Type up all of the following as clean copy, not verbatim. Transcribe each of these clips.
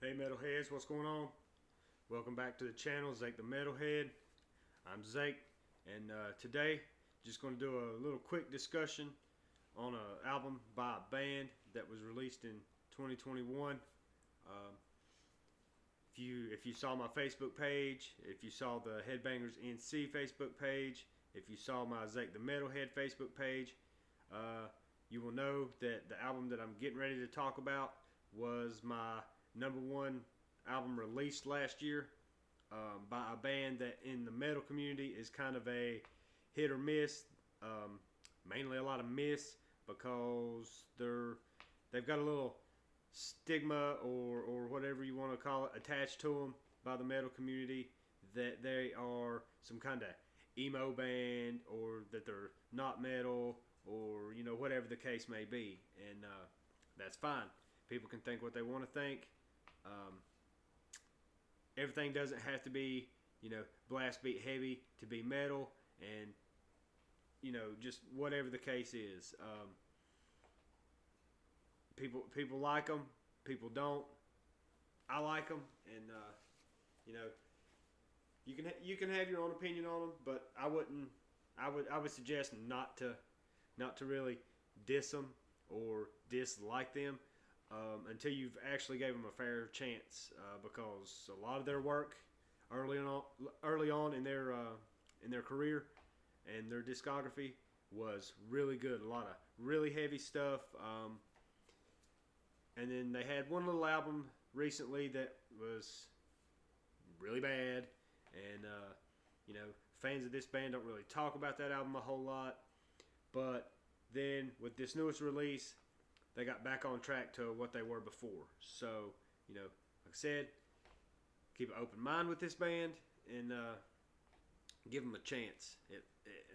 Hey Metalheads, what's going on? Welcome back to the channel, Zake the Metalhead. I'm Zake, and today just going to do a little quick discussion on an album by a band that was released in 2021. If you saw my Facebook page, if you saw the Headbangers NC Facebook page, if you saw my Zake the Metalhead Facebook page, you will know that the album that I'm getting ready to talk about was my #1 album released last year by a band that in the metal community is kind of a hit or miss. Mainly a lot of miss because they've got a little stigma or whatever you want to call it attached to them by the metal community, that they are some kind of emo band, or that they're not metal, or whatever the case may be. And that's fine. People can think what they want to think. Everything doesn't have to be blast beat heavy to be metal, and just whatever the case is. People like them, people don't. I like them, and you can have your own opinion on them, but I wouldn't. I would suggest not to really diss them or dislike them until you've actually gave them a fair chance, because a lot of their work early on in their career and their discography was really good. A lot of really heavy stuff. And then they had one little album recently that was really bad, and fans of this band don't really talk about that album a whole lot. But then with this newest release, they got back on track to what they were before. So, like I said, keep an open mind with this band, and give them a chance.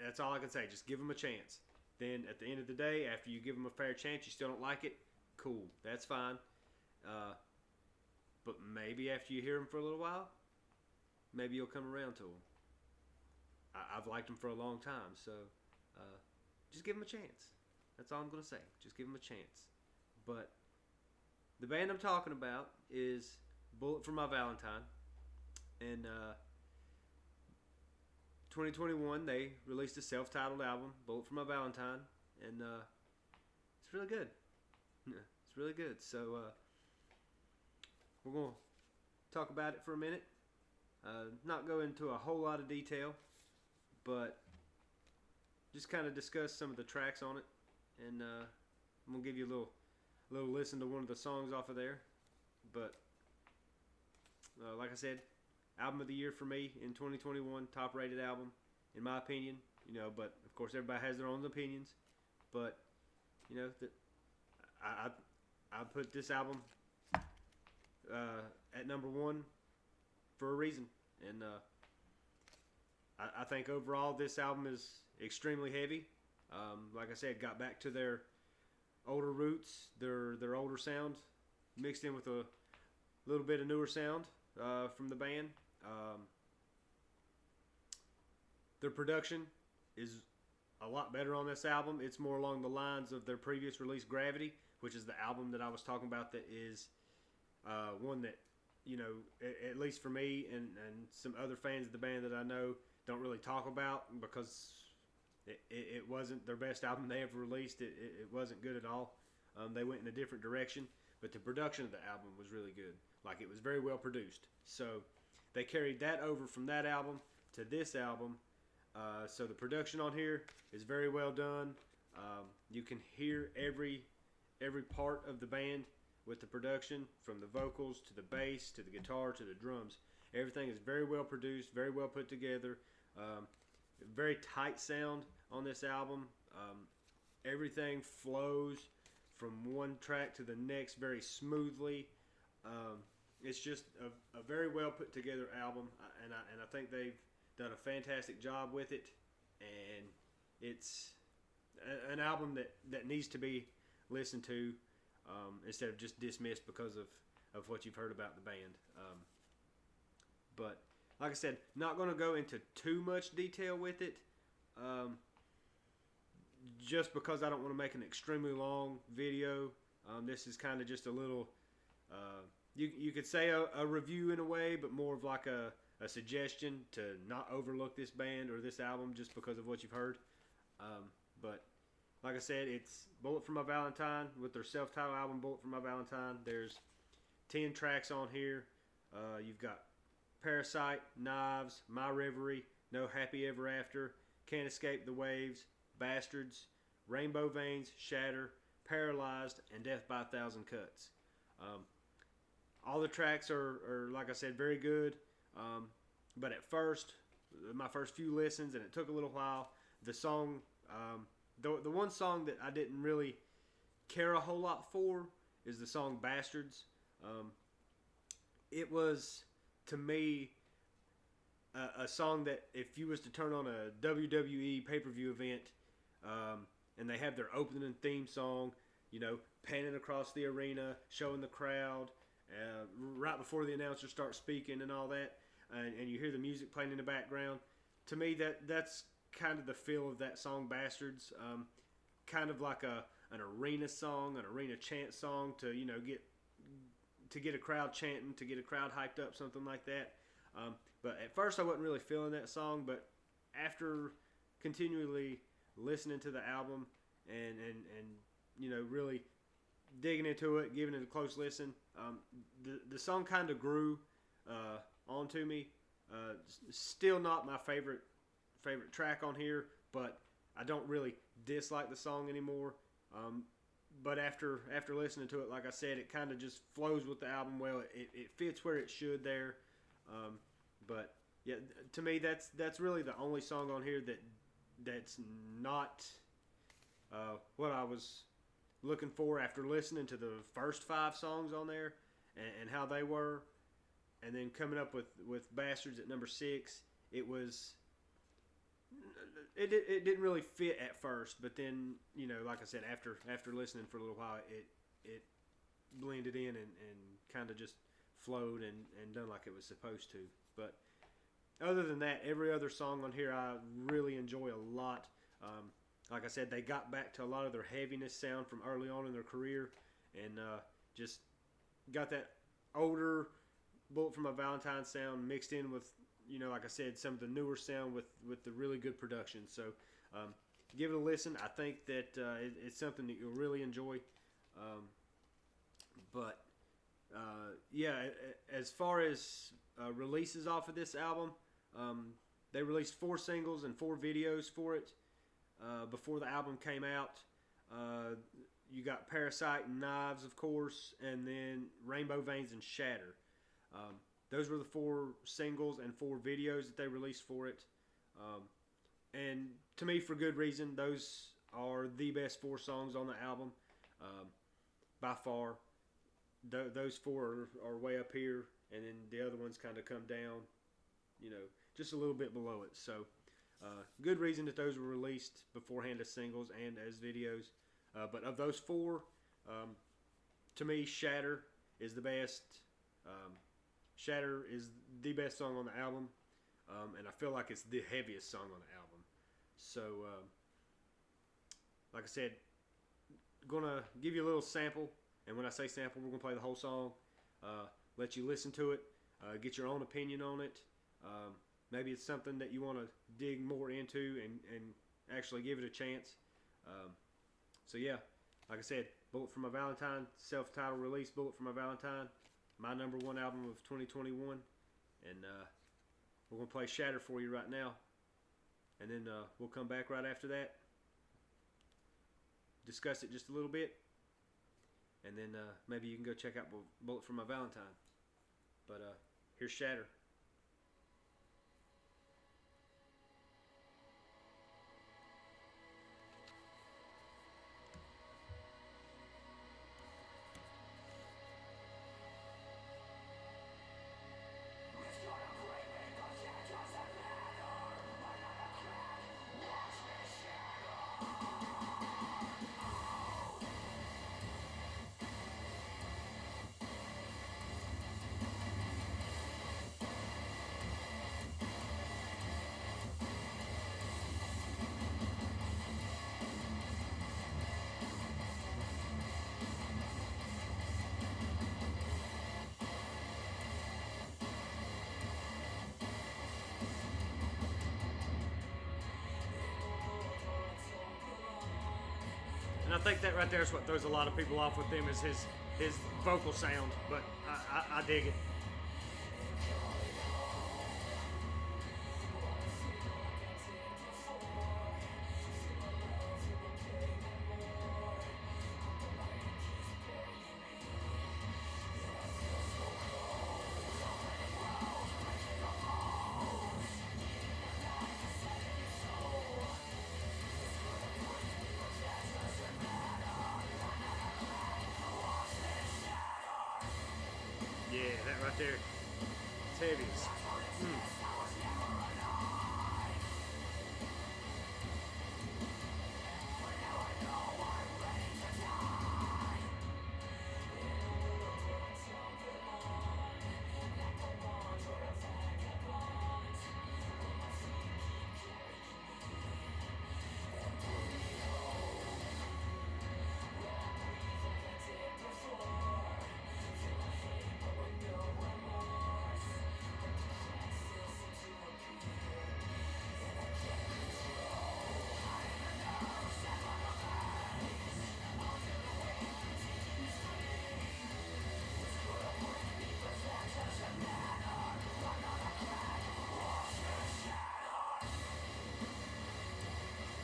That's all I can say. Just give them a chance. Then at the end of the day, after you give them a fair chance, you still don't like it, cool. That's fine. But maybe after you hear them for a little while, maybe you'll come around to them. I've liked them for a long time, so just give them a chance. That's all I'm going to say. Just give them a chance. But the band I'm talking about is Bullet For My Valentine. And 2021, they released a self-titled album, Bullet For My Valentine. And it's really good. It's really good. So we're going to talk about it for a minute. Not go into a whole lot of detail, but just kind of discuss some of the tracks on it. And I'm going to give you a little listen to one of the songs off of there. But like I said, album of the year for me in 2021, top rated album in my opinion. But of course everybody has their own opinions. But I put this album at #1 for a reason. And I think overall this album is extremely heavy. Like I said, got back to their older roots, their older sound, mixed in with a little bit of newer sound from the band. Their production is a lot better on this album. It's more along the lines of their previous release, Gravity, which is the album that I was talking about, that is one that, at least for me and some other fans of the band that I know, don't really talk about, because it wasn't their best album they ever released. It wasn't good at all. They went in a different direction, but the production of the album was really good. Like, it was very well produced. So they carried that over from that album to this album. So the production on here is very well done. You can hear every part of the band with the production, from the vocals to the bass to the guitar to the drums. Everything is very well produced, very well put together. Very tight sound on this album. Everything flows from one track to the next very smoothly. It's just a very well put together album, and I think they've done a fantastic job with it. And it's an album that needs to be listened to, instead of just dismissed because of what you've heard about the band. But like I said, not going to go into too much detail with it, just because I don't want to make an extremely long video. This is kind of just a little you could say a review in a way, but more of like a suggestion to not overlook this band or this album just because of what you've heard. But like I said, it's Bullet For My Valentine with their self-titled album, Bullet For My Valentine. There's 10 tracks on here. You've got Parasite, Knives, My Reverie, No Happy Ever After, Can't Escape the Waves, Bastards, Rainbow Veins, Shatter, Paralyzed, and Death by a Thousand Cuts. All the tracks are, like I said, very good. But at first, my first few listens, and it took a little while, the song, the one song that I didn't really care a whole lot for is the song Bastards. It was, to me, a song that if you was to turn on a WWE pay-per-view event, and they have their opening theme song, panning across the arena, showing the crowd, right before the announcer starts speaking and all that, and you hear the music playing in the background. To me, that's kind of the feel of that song, Bastards. Kind of like an arena song, an arena chant song to get a crowd chanting, to get a crowd hyped up, something like that. But at first, I wasn't really feeling that song. But after continually listening to the album and really digging into it, giving it a close listen, the song kind of grew onto me. Still not my favorite track on here, but I don't really dislike the song anymore. But after listening to it, like I said, it kind of just flows with the album well. It fits where it should there. But yeah, to me, that's really the only song on here that's not what I was looking for after listening to the first 5 songs on there and how they were, and then coming up with Bastards at number 6. It didn't really fit at first, but then like I said, after listening for a little while, it blended in and kind of just flowed and done like it was supposed to. But other than that, every other song on here I really enjoy a lot. Like I said, they got back to a lot of their heaviness sound from early on in their career, and just got that older Bullet For My Valentine sound mixed in with, like I said, some of the newer sound with the really good production. So give it a listen. I think that it's something that you'll really enjoy. But yeah, as far as releases off of this album, they released 4 singles and 4 videos for it before the album came out. You got Parasite and Knives, of course, and then Rainbow Veins and Shatter. Those were the 4 singles and 4 videos that they released for it. And to me, for good reason, those are the best 4 songs on the album by far. Those 4 are way up here, and then the other ones kind of come down, just a little bit below it. So good reason that those were released beforehand as singles and as videos. But of those 4, to me, Shatter is the best. Shatter is the best song on the album, and I feel like it's the heaviest song on the album. So, like I said, gonna give you a little sample, and when I say sample, we're gonna play the whole song, let you listen to it, get your own opinion on it. Maybe it's something that you want to dig more into and actually give it a chance. So yeah, like I said, Bullet For My Valentine, self-titled release, Bullet For My Valentine, my number 1 album of 2021, and we're going to play Shatter for you right now, and then we'll come back right after that, discuss it just a little bit, and then maybe you can go check out Bullet For My Valentine. But here's Shatter. I think that right there is what throws a lot of people off with him is his vocal sound. But I dig it. Yeah, that right there. It's heavy.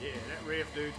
Yeah, that riff, dude.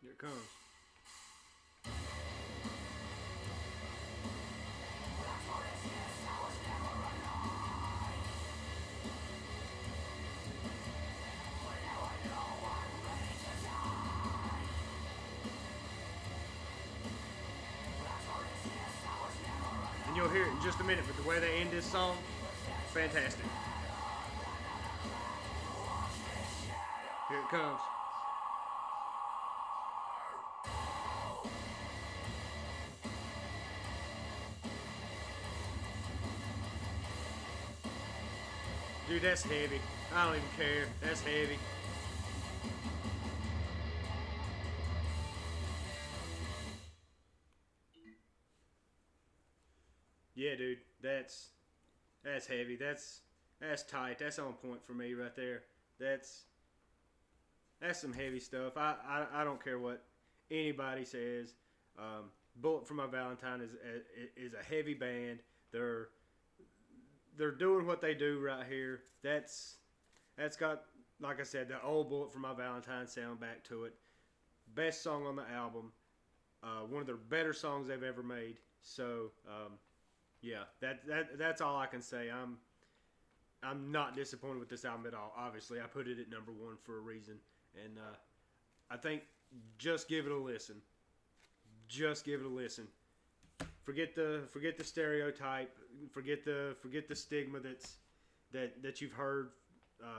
Here it comes. And you'll hear it in just a minute, but the way they end this song, fantastic. Here it comes. Dude, that's heavy. I don't even care. That's heavy. Yeah, dude, that's heavy. That's tight. That's on point for me right there. That's that's some heavy stuff. I don't care what anybody says. Bullet for My Valentine is a heavy band. They're they're doing what they do right here. That's got, like I said, the old Bullet for My Valentine sound back to it. Best song on the album. One of their better songs they've ever made. So yeah, that's all I can say. I'm not disappointed with this album at all. Obviously, I put it at number one for a reason, and I think just give it a listen. Just give it a listen. Forget the stereotype. Forget the stigma that you've heard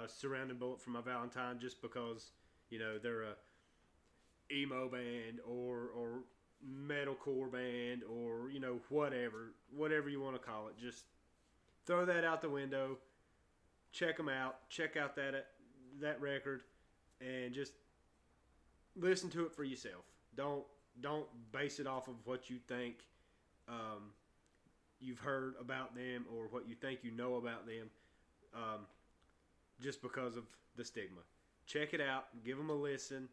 surrounding Bullet for My Valentine just because they're a emo band or metalcore band or whatever you want to call it. Just throw that out the window. Check them out. Check out that record, and just listen to it for yourself. Don't base it off of what you think you've heard about them or what you think you know about them, just because of the stigma. Check it out. Give them a listen.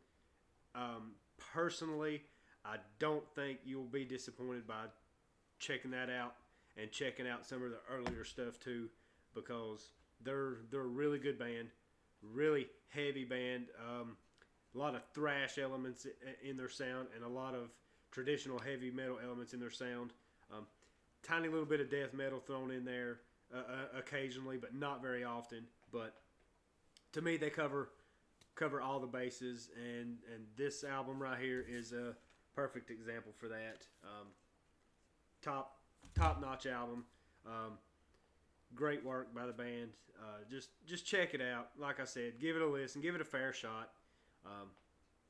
Personally, I don't think you'll be disappointed by checking that out and checking out some of the earlier stuff too, because they're a really good band, really heavy band. A lot of thrash elements in their sound and a lot of traditional heavy metal elements in their sound. Tiny little bit of death metal thrown in there occasionally, but not very often. But to me, they cover all the bases, and this album right here is a perfect example for that. Top notch album. Great work by the band. Just check it out. Like I said, give it a listen, give it a fair shot.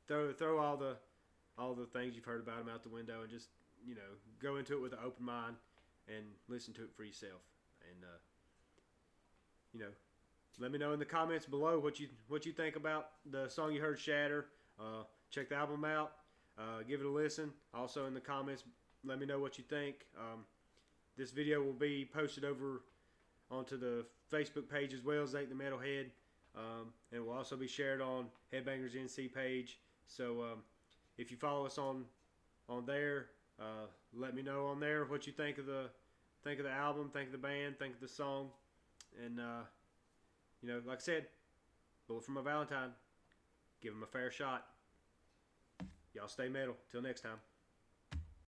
Throw all the things you've heard about them out the window, and just go into it with an open mind and listen to it for yourself. And let me know in the comments below what you think about the song you heard, Shatter. Check the album out. Give it a listen. Also in the comments, let me know what you think. This video will be posted over onto the Facebook page as well as Zake the Metalhead. And it will also be shared on Headbangers NC page. So if you follow us on there, let me know on there what you think of the album, think of the band, think of the song. And like I said, Bullet For My Valentine. Give them a fair shot. Y'all stay metal. Till next time.